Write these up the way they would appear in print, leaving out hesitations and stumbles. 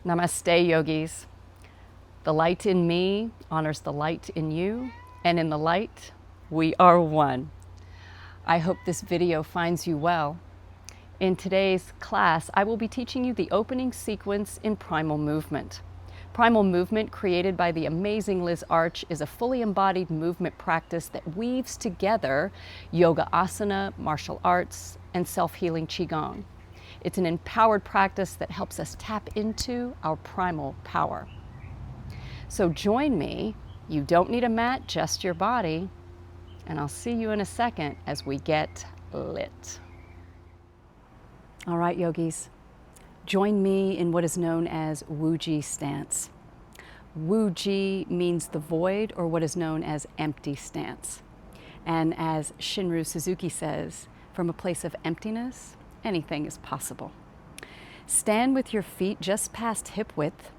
Namaste, yogis. The light in me honors the light in you, and in the light, we are one. I hope this video finds you well. In today's class, I will be teaching you the opening sequence in Primal Movement. Primal Movement, created by the amazing Liz Arch, is a fully embodied movement practice that weaves together yoga asana, martial arts, and self-healing Qi Gong. It's an empowered practice that helps us tap into our primal power. So join me. You don't need a mat, just your body. And I'll see you in a second as we get lit. All right, yogis, join me in what is known as Wuji stance. Wuji means the void, or what is known as empty stance. And as Shinru Suzuki says, from a place of emptiness, anything is possible. Stand with your feet just past hip width.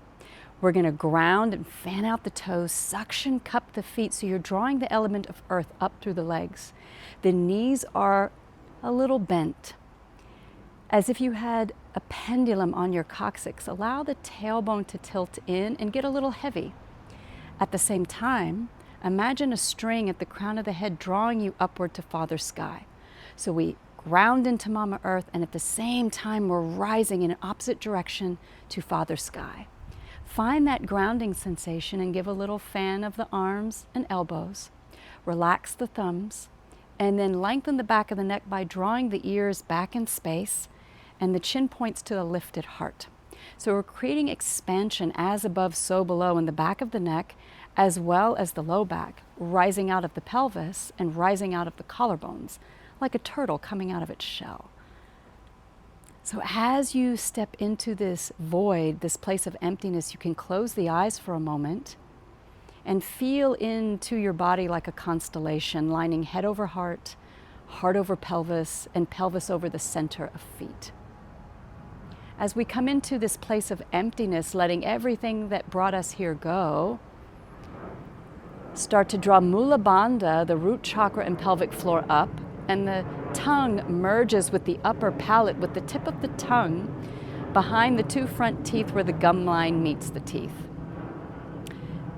We're going to ground and fan out the toes, suction cup the feet so you're drawing the element of earth up through the legs. The knees are a little bent, as if you had a pendulum on your coccyx. Allow the tailbone to tilt in and get a little heavy. At the same time, imagine a string at the crown of the head drawing you upward to Father Sky. So we ground into Mama Earth, and at the same time we're rising in an opposite direction to Father Sky. Find that grounding sensation and give a little fan of the arms and elbows. Relax the thumbs, and then lengthen the back of the neck by drawing the ears back in space, and the chin points to the lifted heart. So we're creating expansion as above, so below in the back of the neck, as well as the low back, rising out of the pelvis and rising out of the collarbones, like a turtle coming out of its shell. So as you step into this void, this place of emptiness, you can close the eyes for a moment and feel into your body like a constellation, lining head over heart, heart over pelvis, and pelvis over the center of feet. As we come into this place of emptiness, letting everything that brought us here go, start to draw Mula Bandha, the root chakra and pelvic floor, up, and the tongue merges with the upper palate, with the tip of the tongue behind the two front teeth where the gum line meets the teeth.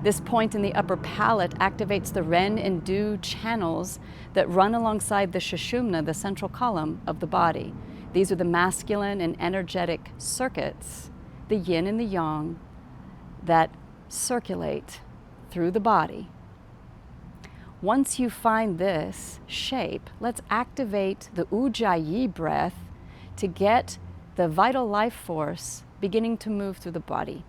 This point in the upper palate activates the Ren and Du channels that run alongside the Sushumna, the central column of the body. These are the masculine and energetic circuits, the yin and the yang, that circulate through the body. Once you find this shape, let's activate the Ujjayi breath to get the vital life force beginning to move through the body.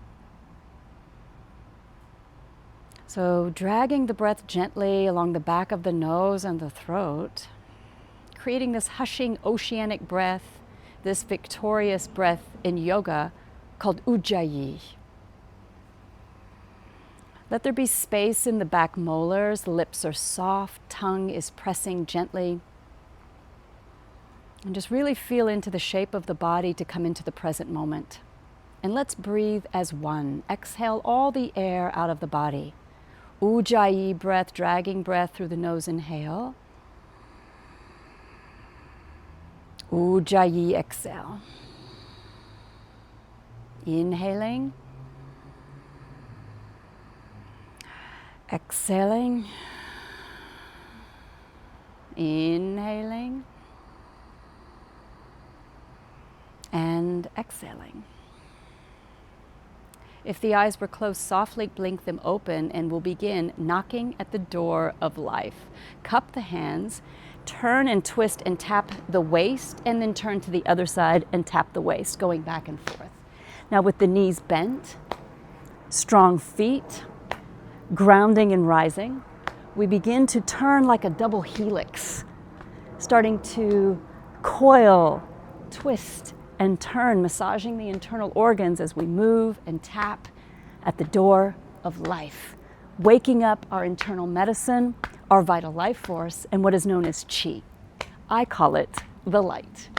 So dragging the breath gently along the back of the nose and the throat, creating this hushing oceanic breath, this victorious breath in yoga called Ujjayi. Let there be space in the back molars, the lips are soft, tongue is pressing gently. And just really feel into the shape of the body to come into the present moment. And let's breathe as one. Exhale all the air out of the body. Ujjayi breath, dragging breath through the nose, inhale. Ujjayi, exhale. Inhaling. Exhaling. Inhaling. And exhaling. If the eyes were closed, softly blink them open, and we'll begin knocking at the door of life. Cup the hands, turn and twist and tap the waist, and then turn to the other side and tap the waist, going back and forth. Now with the knees bent, strong feet, grounding and rising, we begin to turn like a double helix, starting to coil, twist, and turn, massaging the internal organs as we move and tap at the door of life, waking up our internal medicine, our vital life force, and what is known as Qi. I call it the light.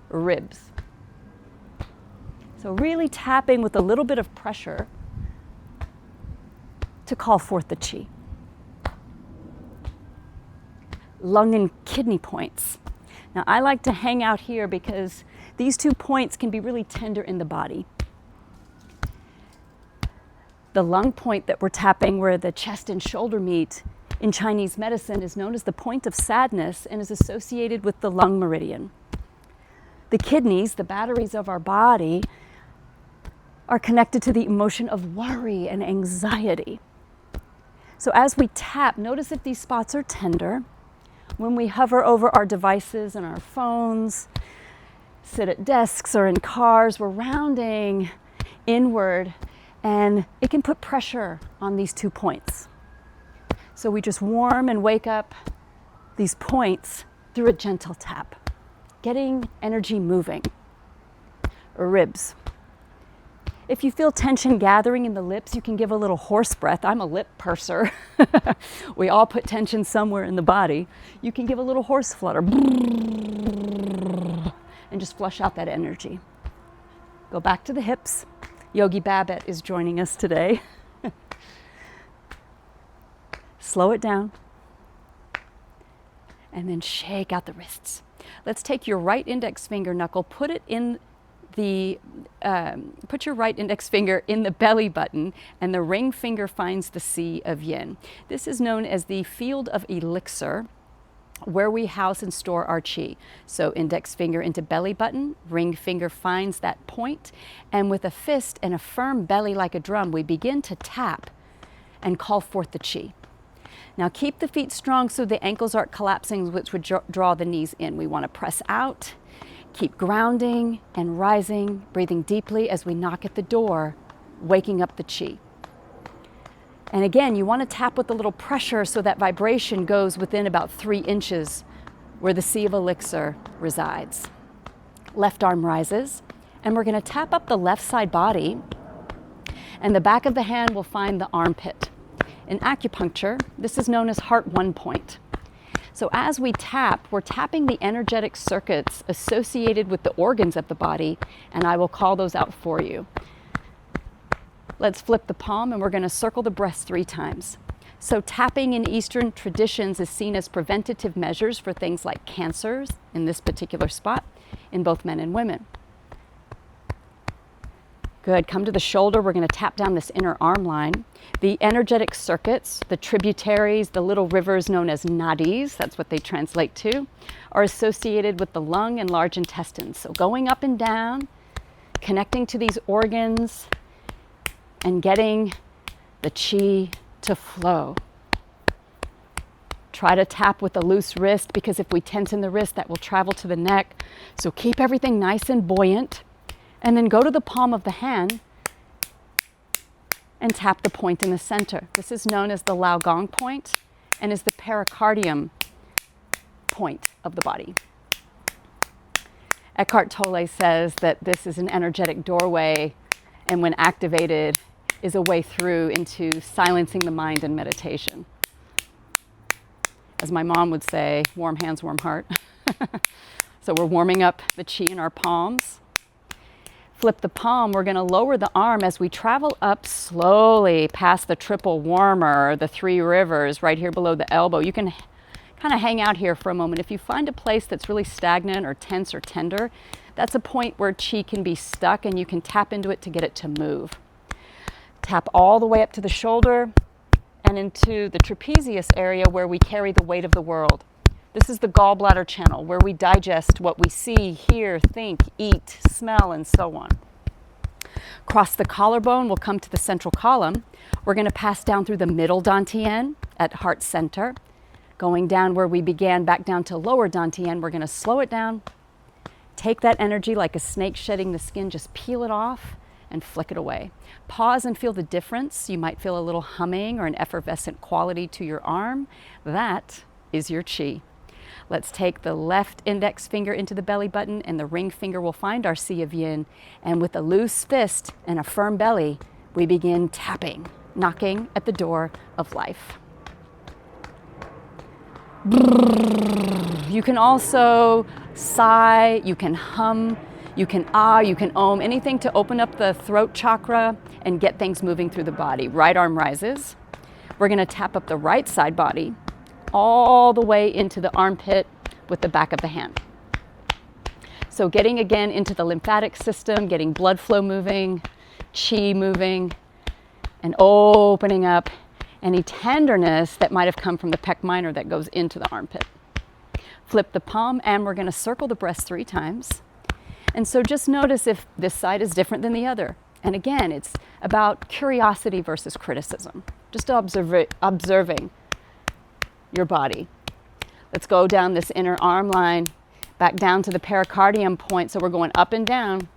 Ribs. So really tapping with a little bit of pressure to call forth the Qi. Lung and kidney points. Now I like to hang out here because these 2 points can be really tender in the body. The lung point that we're tapping, where the chest and shoulder meet, in Chinese medicine is known as the point of sadness and is associated with the lung meridian. The kidneys, the batteries of our body, are connected to the emotion of worry and anxiety. So as we tap, notice if these spots are tender. When we hover over our devices and our phones, sit at desks or in cars, we're rounding inward, and it can put pressure on these 2 points. So we just warm and wake up these points through a gentle tap, getting energy moving. Ribs. If you feel tension gathering in the lips, you can give a little horse breath. I'm a lip purser. We all put tension somewhere in the body. You can give a little horse flutter and just flush out that energy. Go back to the hips. Yogi Babbitt is joining us today. Slow it down. And then shake out the wrists. Let's take your right index finger knuckle, put your right index finger in the belly button, and the ring finger finds the Sea of Yin. This is known as the field of elixir, where we house and store our Qi. So index finger into belly button, ring finger finds that point, and with a fist and a firm belly like a drum, we begin to tap and call forth the Qi. Now keep the feet strong so the ankles aren't collapsing, which would draw the knees in. We want to press out. Keep grounding and rising, breathing deeply as we knock at the door, waking up the Qi. And again, you want to tap with a little pressure so that vibration goes within about 3 inches where the Sea of Elixir resides. Left arm rises, and we're going to tap up the left side body, and the back of the hand will find the armpit. In acupuncture, this is known as heart 1 point. So as we tap, we're tapping the energetic circuits associated with the organs of the body, and I will call those out for you. Let's flip the palm, and we're going to circle the breast 3 times. So tapping in Eastern traditions is seen as preventative measures for things like cancers, in this particular spot, in both men and women. Good, come to the shoulder. We're going to tap down this inner arm line. The energetic circuits, the tributaries, the little rivers known as nadis, that's what they translate to, are associated with the lung and large intestines. So going up and down, connecting to these organs, and getting the Qi to flow. Try to tap with a loose wrist, because if we tense in the wrist, that will travel to the neck. So keep everything nice and buoyant. And then go to the palm of the hand and tap the point in the center. This is known as the Lao Gong point and is the pericardium point of the body. Eckhart Tolle says that this is an energetic doorway, and when activated, is a way through into silencing the mind and meditation. As my mom would say, warm hands, warm heart. So we're warming up the Qi in our palms. Flip the palm, we're going to lower the arm as we travel up slowly past the triple warmer, the 3 rivers, right here below the elbow. You can kind of hang out here for a moment. If you find a place that's really stagnant or tense or tender, that's a point where Qi can be stuck, and you can tap into it to get it to move. Tap all the way up to the shoulder and into the trapezius area where we carry the weight of the world. This is the gallbladder channel, where we digest what we see, hear, think, eat, smell, and so on. Cross the collarbone, we'll come to the central column. We're going to pass down through the middle dantian at heart center. Going down where we began, back down to lower dantian, we're going to slow it down. Take that energy like a snake shedding the skin, just peel it off and flick it away. Pause and feel the difference. You might feel a little humming or an effervescent quality to your arm. That is your Qi. Let's take the left index finger into the belly button, and the ring finger will find our Sea of Yin. And with a loose fist and a firm belly, we begin tapping, knocking at the door of life. You can also sigh, you can hum, you can ah, you can om, anything to open up the throat chakra and get things moving through the body. Right arm rises. We're going to tap up the right side body all the way into the armpit with the back of the hand. So getting again into the lymphatic system, getting blood flow moving, Qi moving, and opening up any tenderness that might have come from the pec minor that goes into the armpit. Flip the palm, and we're going to circle the breast 3 times. And so just notice if this side is different than the other. And again, it's about curiosity versus criticism. Just observing your body. Let's go down this inner arm line, back down to the pericardium point. So we're going up and down,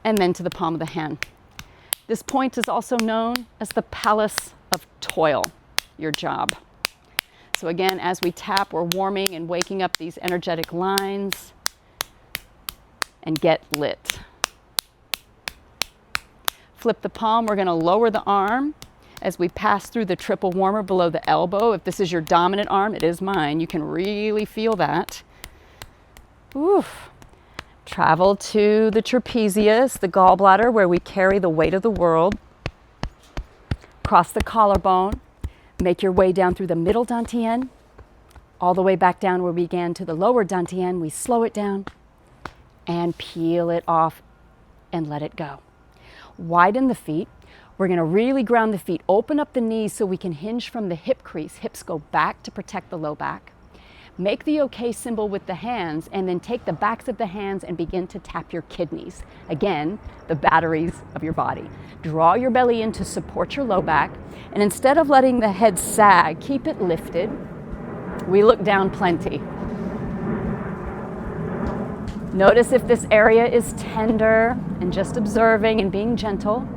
and then to the palm of the hand. This point is also known as the palace of toil, your job. So again, as we tap, we're warming and waking up these energetic lines, and get lit. Flip the palm, we're going to lower the arm as we pass through the triple warmer below the elbow. If this is your dominant arm, it is mine. You can really feel that. Oof. Travel to the trapezius, the gallbladder, where we carry the weight of the world. Cross the collarbone. Make your way down through the middle dantian, all the way back down where we began to the lower dantian. We slow it down and peel it off and let it go. Widen the feet. We're going to really ground the feet. Open up the knees so we can hinge from the hip crease. Hips go back to protect the low back. Make the OK symbol with the hands, and then take the backs of the hands and begin to tap your kidneys. Again, the batteries of your body. Draw your belly in to support your low back, and instead of letting the head sag, keep it lifted. We look down plenty. Notice if this area is tender, and just observing and being gentle.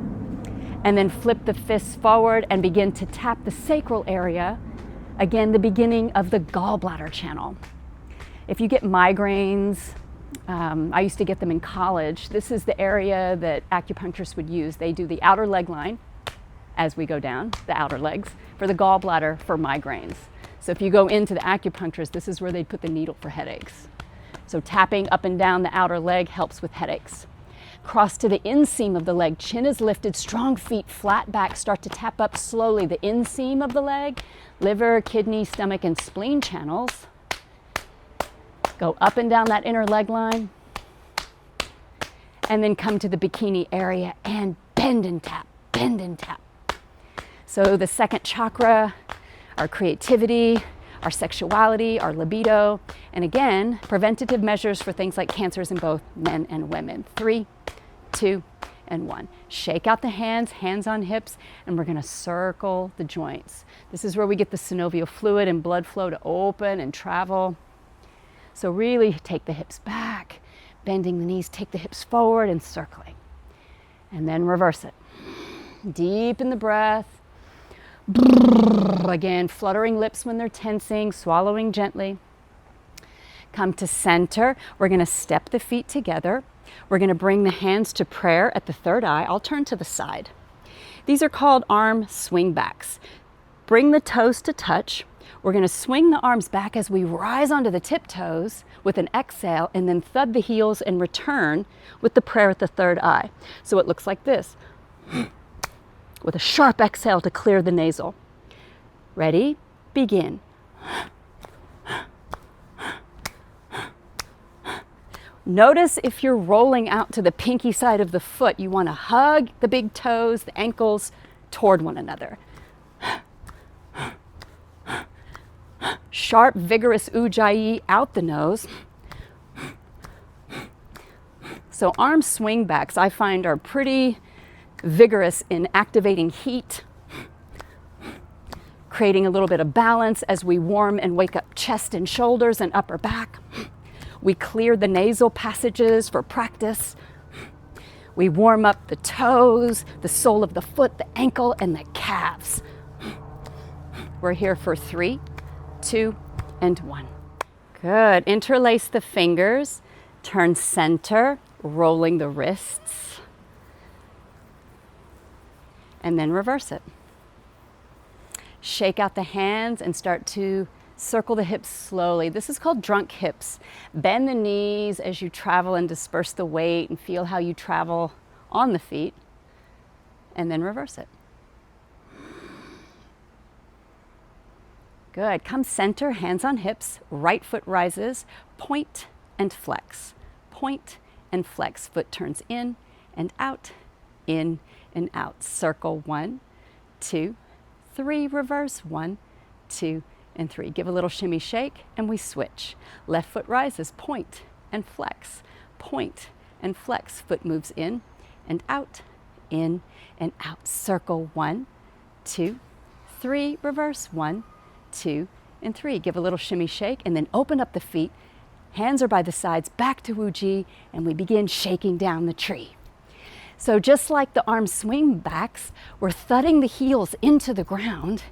And then flip the fists forward and begin to tap the sacral area. Again, the beginning of the gallbladder channel. If you get migraines, I used to get them in college. This is the area that acupuncturists would use. They do the outer leg line as we go down, the outer legs, for the gallbladder for migraines. So if you go into the acupuncturist, this is where they put the needle for headaches. So tapping up and down the outer leg helps with headaches. Cross to the inseam of the leg. Chin is lifted, strong feet, flat back. Start to tap up slowly the inseam of the leg, liver, kidney, stomach, and spleen channels. Go up and down that inner leg line. And then come to the bikini area and bend and tap, bend and tap. So the second chakra, our creativity, our sexuality, our libido, and again, preventative measures for things like cancers in both men and women. 3, 2, and 1. Shake out the hands, hands on hips, and we're gonna circle the joints. This is where we get the synovial fluid and blood flow to open and travel. So really take the hips back, bending the knees, take the hips forward and circling. And then reverse it. Deepen the breath. Again, fluttering lips when they're tensing, swallowing gently. Come to center. We're going to step the feet together. We're going to bring the hands to prayer at the third eye. I'll turn to the side. These are called arm swing backs. Bring the toes to touch. We're going to swing the arms back as we rise onto the tiptoes with an exhale, and then thud the heels and return with the prayer at the third eye. So it looks like this. With a sharp exhale to clear the nasal. Ready? Begin. Notice if you're rolling out to the pinky side of the foot, you want to hug the big toes, the ankles toward one another. Sharp, vigorous ujjayi out the nose. So arm swing backs I find are pretty vigorous in activating heat, creating a little bit of balance as we warm and wake up chest and shoulders and upper back. We clear the nasal passages for practice. We warm up the toes, the sole of the foot, the ankle, and the calves. We're here for 3, 2, and 1. Good. Interlace the fingers, turn center, rolling the wrists. And then reverse it. Shake out the hands and start to circle the hips slowly. This is called drunk hips. Bend the knees as you travel and disperse the weight and feel how you travel on the feet. And then reverse it. Good. Come center, hands on hips. Right foot rises. Point and flex. Point and flex. Foot turns in and out, in and out. Circle 1, 2, 3, reverse, 1, 2, and 3. Give a little shimmy shake and we switch. Left foot rises, point and flex, point and flex. Foot moves in and out, in and out. Circle, 1, 2, 3, reverse, 1, 2, and 3. Give a little shimmy shake and then open up the feet. Hands are by the sides, back to Wuji, and we begin shaking down the tree. So just like the arm swing backs, we're thudding the heels into the ground.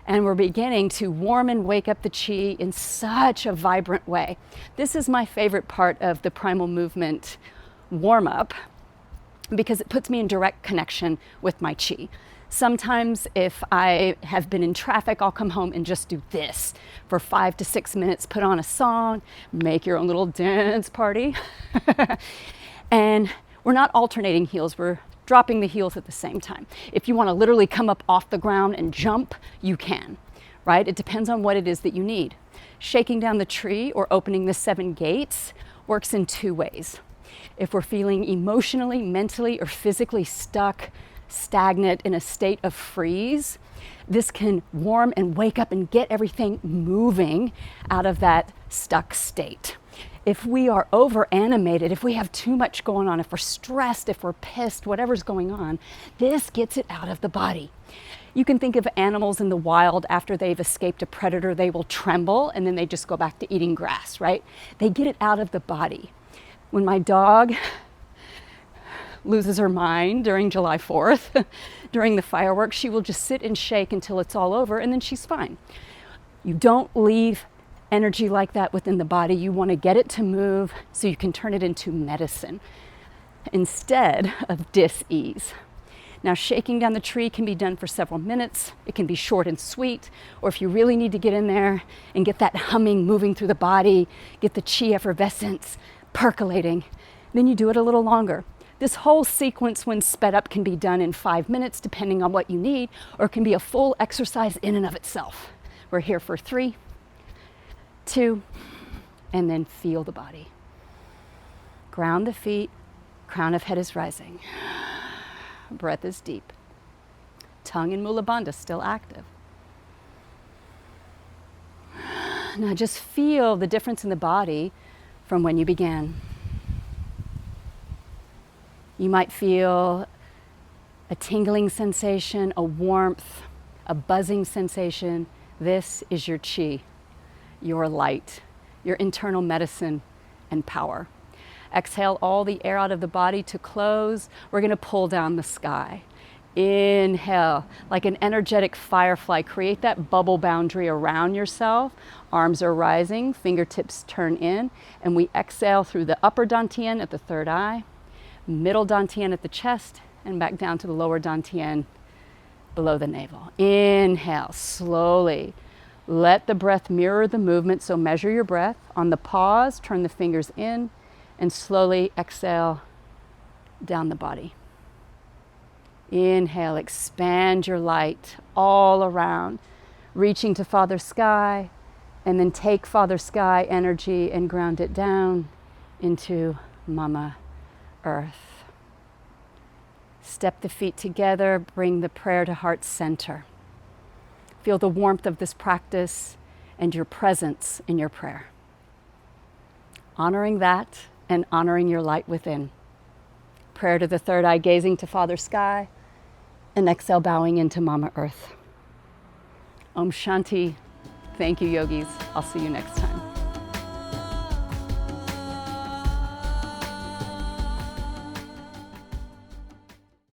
And we're beginning to warm and wake up the Qi in such a vibrant way. This is my favorite part of the Primal Movement warm-up because it puts me in direct connection with my Qi. Sometimes if I have been in traffic, I'll come home and just do this for 5 to 6 minutes, put on a song, make your own little dance party. And we're not alternating heels, we're dropping the heels at the same time. If you want to literally come up off the ground and jump, you can, right? It depends on what it is that you need. Shaking down the tree or opening the 7 gates works in 2 ways. If we're feeling emotionally, mentally, or physically stuck, stagnant, in a state of freeze, this can warm and wake up and get everything moving out of that stuck state. If we are over animated, if we have too much going on, if we're stressed, if we're pissed, whatever's going on, this gets it out of the body. You can think of animals in the wild after they've escaped a predator, they will tremble and then they just go back to eating grass, right? They get it out of the body. When my dog loses her mind during July 4th, during the fireworks, she will just sit and shake until it's all over and then she's fine. You don't leave energy like that within the body. You want to get it to move so you can turn it into medicine instead of dis-ease. Now, shaking down the tree can be done for several minutes. It can be short and sweet, or if you really need to get in there and get that humming moving through the body, get the Qi effervescence percolating, then you do it a little longer. This whole sequence, when sped up, can be done in 5 minutes, depending on what you need, or it can be a full exercise in and of itself. We're here for 3, 2, and then feel the body. Ground the feet, crown of head is rising. Breath is deep. Tongue in Mula Bandha still active. Now just feel the difference in the body from when you began. You might feel a tingling sensation, a warmth, a buzzing sensation. This is your Qi, your light, your internal medicine and power. Exhale all the air out of the body to close. We're going to pull down the sky. Inhale, like an energetic firefly, create that bubble boundary around yourself. Arms are rising, fingertips turn in, and we exhale through the upper dantian at the third eye, middle dantian at the chest, and back down to the lower dantian below the navel. Inhale, slowly. Let the breath mirror the movement, so measure your breath. On the pause, turn the fingers in, and slowly exhale down the body. Inhale, expand your light all around, reaching to Father Sky, and then take Father Sky energy and ground it down into Mama Earth. Step the feet together, bring the prayer to heart center. Feel the warmth of this practice and your presence in your prayer. Honoring that and honoring your light within. Prayer to the third eye, gazing to Father Sky, and exhale, bowing into Mama Earth. Om Shanti. Thank you, yogis. I'll see you next time.